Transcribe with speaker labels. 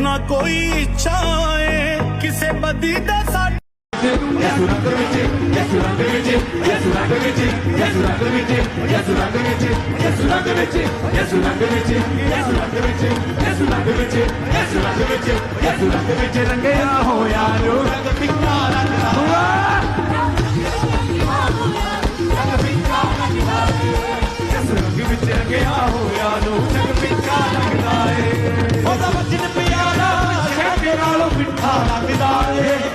Speaker 1: ना कोई इच्छा है किसे बदी दा साड
Speaker 2: रंगया होया नो रंग पिंगा रंगया होया नो रंग पिंगा लगदा है ओदा वचन प्यारा शहर नालों मिठा लगदा है